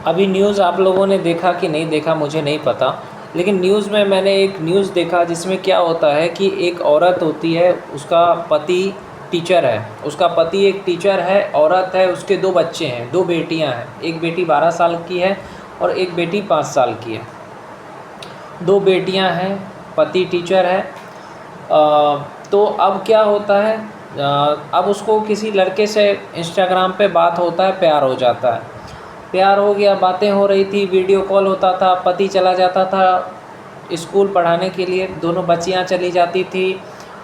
अभी न्यूज़ आप लोगों ने देखा कि नहीं देखा मुझे नहीं पता, लेकिन न्यूज़ में मैंने एक न्यूज़ देखा जिसमें क्या होता है कि एक औरत होती है, उसका पति टीचर है, उसका पति एक टीचर है, औरत है, उसके 2 बच्चे हैं, 2 बेटियां हैं, एक बेटी 12 साल की है और एक बेटी 5 साल की है। 2 बेटियां हैं, पति टीचर है। तो अब क्या होता है, अब उसको किसी लड़के से इंस्टाग्राम पे बात होता है, प्यार हो जाता है। प्यार हो गया, बातें हो रही थी, वीडियो कॉल होता था, पति चला जाता था स्कूल पढ़ाने के लिए, दोनों बच्चियां चली जाती थी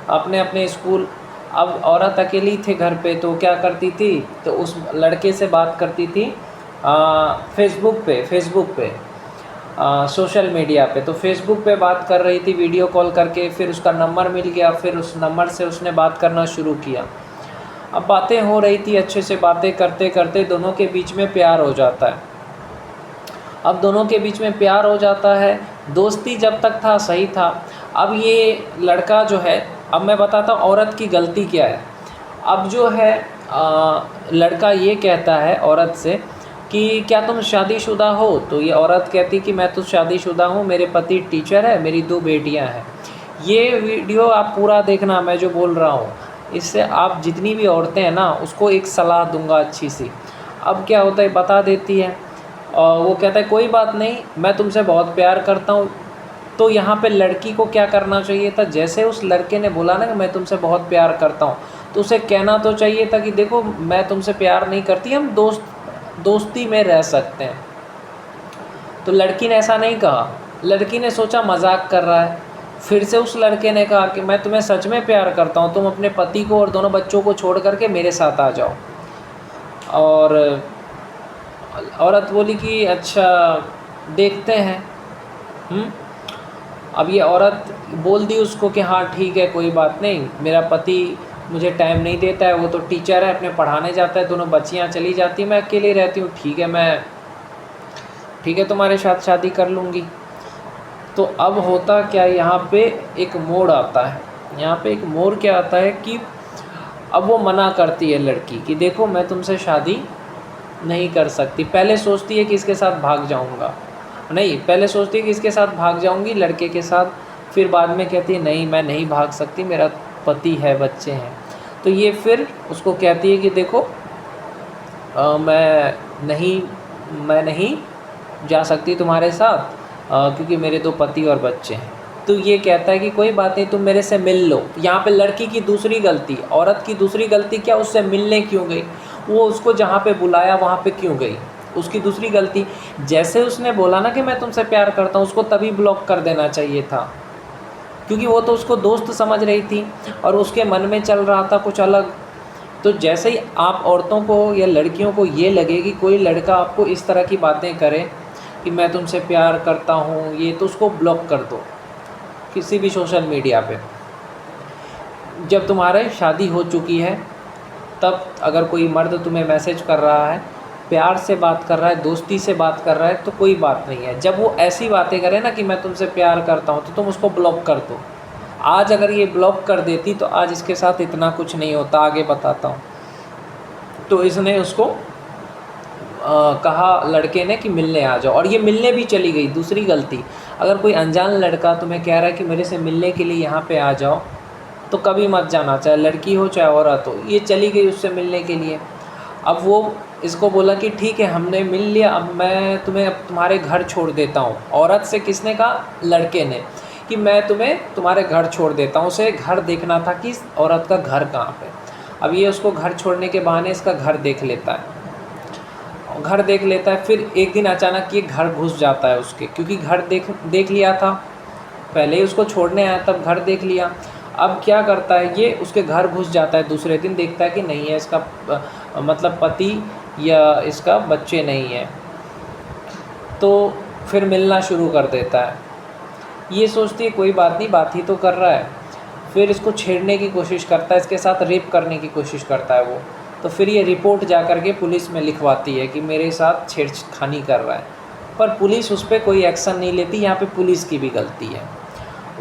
अपने अपने स्कूल। अब औरत अकेली थे घर पे, तो क्या करती थी, तो उस लड़के से बात करती थी फेसबुक पे सोशल मीडिया पे। तो फेसबुक पे बात कर रही थी वीडियो कॉल करके, फिर उसका नंबर मिल गया, फिर उस नंबर से उसने बात करना शुरू किया। अब बातें हो रही थी, अच्छे से बातें करते करते दोनों के बीच में प्यार हो जाता है। अब दोनों के बीच में प्यार हो जाता है, दोस्ती जब तक था सही था। अब ये लड़का जो है, अब मैं बताता हूँ औरत की गलती क्या है। अब जो है लड़का ये कहता है औरत से कि क्या तुम शादीशुदा हो, तो ये औरत कहती कि मैं तो शादीशुदा हूँ, मेरे पति टीचर है, मेरी 2 बेटियाँ हैं। ये वीडियो आप पूरा देखना, मैं जो बोल रहा हूँ, इससे आप जितनी भी औरतें हैं ना, उसको एक सलाह दूंगा अच्छी सी। अब क्या होता है, बता देती है और वो कहता है कोई बात नहीं, मैं तुमसे बहुत प्यार करता हूँ। तो यहाँ पे लड़की को क्या करना चाहिए था, जैसे उस लड़के ने बोला ना कि मैं तुमसे बहुत प्यार करता हूँ, तो उसे कहना तो चाहिए था कि देखो मैं तुमसे प्यार नहीं करती, हम दोस्ती में रह सकते हैं। तो लड़की ने ऐसा नहीं कहा, लड़की ने सोचा मजाक कर रहा है। फिर से उस लड़के ने कहा कि मैं तुम्हें सच में प्यार करता हूँ, तुम अपने पति को और दोनों बच्चों को छोड़ करके मेरे साथ आ जाओ। और औरत बोली कि अच्छा देखते हैं। अब ये औरत बोल दी उसको कि हाँ ठीक है, कोई बात नहीं, मेरा पति मुझे टाइम नहीं देता है, वो तो टीचर है, अपने पढ़ाने जाता है, दोनों बच्चियाँ चली जाती हैं, मैं अकेली रहती हूँ, ठीक है तुम्हारे साथ शादी कर लूँगी। तो अब होता क्या, यहाँ पे एक मोड़ आता है, यहाँ पे एक मोड़ क्या आता है कि अब वो मना करती है लड़की कि देखो मैं तुमसे शादी नहीं कर सकती। पहले सोचती है कि इसके साथ भाग जाऊंगा, नहीं पहले सोचती है कि इसके साथ भाग जाऊंगी लड़के के साथ, फिर बाद में कहती है नहीं मैं नहीं भाग सकती, मेरा पति है, बच्चे हैं। तो ये फिर उसको कहती है कि देखो मैं नहीं जा सकती तुम्हारे साथ, क्योंकि मेरे 2 पति और बच्चे हैं। तो ये कहता है कि कोई बात नहीं, तुम मेरे से मिल लो। यहाँ पे लड़की की दूसरी गलती, औरत की दूसरी गलती क्या, उससे मिलने क्यों गई, वो उसको जहाँ पे बुलाया वहाँ पे क्यों गई, उसकी दूसरी गलती। जैसे उसने बोला ना कि मैं तुमसे प्यार करता हूँ, उसको तभी ब्लॉक कर देना चाहिए था, क्योंकि वो तो उसको दोस्त समझ रही थी और उसके मन में चल रहा था कुछ अलग। तो जैसे ही आप औरतों को या लड़कियों को ये लगे कि कोई लड़का आपको इस तरह की बातें करे कि मैं तुमसे प्यार करता हूँ ये, तो उसको ब्लॉक कर दो किसी भी सोशल मीडिया पे। जब तुम्हारे शादी हो चुकी है तब अगर कोई मर्द तुम्हें मैसेज कर रहा है, प्यार से बात कर रहा है, दोस्ती से बात कर रहा है, तो कोई बात नहीं है। जब वो ऐसी बातें करे ना कि मैं तुमसे प्यार करता हूँ, तो तुम उसको ब्लॉक कर दो। आज अगर ये ब्लॉक कर देती तो आज इसके साथ इतना कुछ नहीं होता, आगे बताता हूँ। तो इसने उसको कहा लड़के ने कि मिलने आ जाओ, और ये मिलने भी चली गई। दूसरी गलती, अगर कोई अनजान लड़का तुम्हें कह रहा है कि मेरे से मिलने के लिए यहाँ पे आ जाओ, तो कभी मत जाना, चाहे लड़की हो चाहे औरत हो। ये चली गई उससे मिलने के लिए। अब वो इसको बोला कि ठीक है हमने मिल लिया, अब मैं तुम्हें तुम्हारे घर छोड़ देता हूँ। औरत से किसने कहा, लड़के ने, कि मैं तुम्हें तुम्हारे घर छोड़ देता हूँ। उसे घर देखना था कि औरत का घर कहाँ पे। अब ये उसको घर छोड़ने के बहाने इसका घर देख लेता है, घर देख लेता है। फिर एक दिन अचानक ये घर घुस जाता है उसके, क्योंकि घर देख लिया था, पहले ही उसको छोड़ने आया तब घर देख लिया। अब क्या करता है, ये उसके घर घुस जाता है। दूसरे दिन देखता है कि नहीं है इसका मतलब पति या इसका बच्चे नहीं है, तो फिर मिलना शुरू कर देता है। ये सोचती है कोई बात नहीं, बात ही तो कर रहा है। फिर इसको छेड़ने की कोशिश करता है, इसके साथ रेप करने की कोशिश करता है वो। तो फिर ये रिपोर्ट जा कर के पुलिस में लिखवाती है कि मेरे साथ छेड़खानी कर रहा है, पर पुलिस उस पर कोई एक्शन नहीं लेती। यहाँ पे पुलिस की भी गलती है।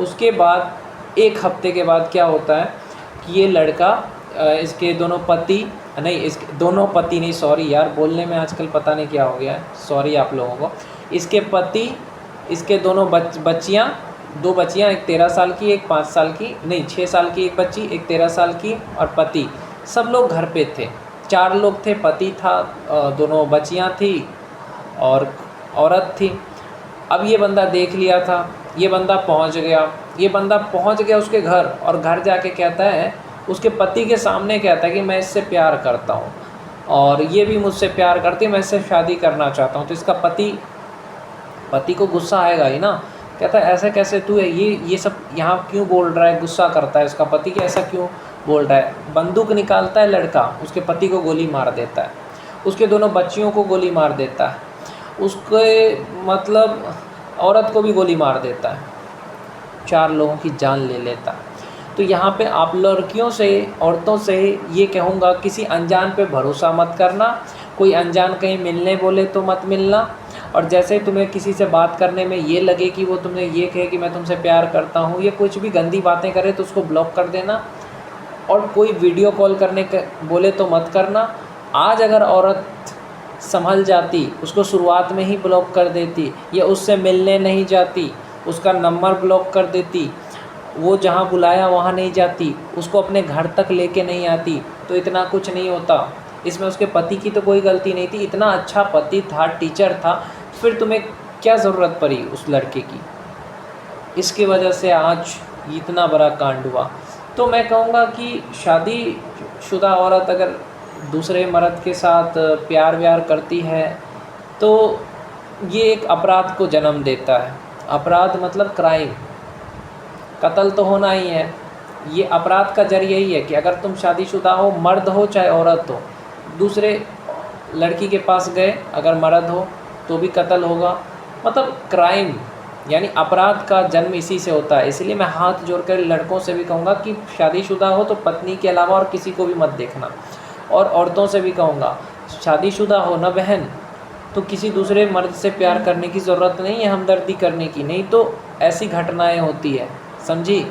उसके बाद 1 हफ्ते के बाद क्या होता है कि ये लड़का, इसके दोनों पति नहीं, इस दोनों पति नहीं, सॉरी यार, बोलने में आजकल पता नहीं क्या हो गया है, सॉरी आप लोगों को। इसके पति, इसके दोनों बच्चियाँ, 2 बच्चियाँ, एक 13 साल की, एक 5 साल की, नहीं 6 साल की एक बच्ची, एक 13 साल की, और पति। सब लोग घर पे थे, 4 लोग थे, पति था, दोनों बच्चियाँ थी और औरत थी। अब ये बंदा देख लिया था, ये बंदा पहुंच गया उसके घर, और घर जाके कहता है, उसके पति के सामने कहता है कि मैं इससे प्यार करता हूँ और ये भी मुझसे प्यार करती है, मैं इससे शादी करना चाहता हूँ। तो इसका पति को गुस्सा आएगा ही ना, कहता है ऐसा कैसे, तू है ये सब यहाँ क्यों बोल रहा है, गुस्सा करता है उसका पति कि ऐसा क्यों बोल रहा है। बंदूक निकालता है लड़का, उसके पति को गोली मार देता है, उसके दोनों बच्चियों को गोली मार देता है, उसके मतलब औरत को भी गोली मार देता है, 4 लोगों की जान ले लेता है। तो यहाँ पे आप लड़कियों से, औरतों से ये कहूँगा, किसी अनजान पे भरोसा मत करना, कोई अनजान कहीं मिलने बोले तो मत मिलना, और जैसे तुम्हें किसी से बात करने में ये लगे कि वो तुमने ये कहे कि मैं तुमसे प्यार करता हूँ, ये कुछ भी गंदी बातें करे तो उसको ब्लॉक कर देना, और कोई वीडियो कॉल करने के बोले तो मत करना। आज अगर औरत संभल जाती, उसको शुरुआत में ही ब्लॉक कर देती, या उससे मिलने नहीं जाती, उसका नंबर ब्लॉक कर देती, वो जहाँ बुलाया वहाँ नहीं जाती, उसको अपने घर तक लेके नहीं आती, तो इतना कुछ नहीं होता। इसमें उसके पति की तो कोई गलती नहीं थी, इतना अच्छा पति था, टीचर था, फिर तुम्हें क्या ज़रूरत पड़ी उस लड़के की। इसकी वजह से आज इतना बड़ा कांड हुआ। तो मैं कहूँगा कि शादीशुदा औरत अगर दूसरे मर्द के साथ प्यार व्यार करती है तो ये एक अपराध को जन्म देता है। अपराध मतलब क्राइम, कत्ल तो होना ही है। ये अपराध का जरिया यही है कि अगर तुम शादीशुदा हो, मर्द हो चाहे औरत हो, दूसरे लड़की के पास गए, अगर मर्द हो तो भी कत्ल होगा। मतलब क्राइम यानी अपराध का जन्म इसी से होता है। इसलिए मैं हाथ जोड़कर लड़कों से भी कहूँगा कि शादीशुदा हो तो पत्नी के अलावा और किसी को भी मत देखना, और औरतों से भी कहूँगा शादीशुदा हो ना बहन तो किसी दूसरे मर्द से प्यार करने की ज़रूरत नहीं है, हमदर्दी करने की, नहीं तो ऐसी घटनाएं होती है, समझी।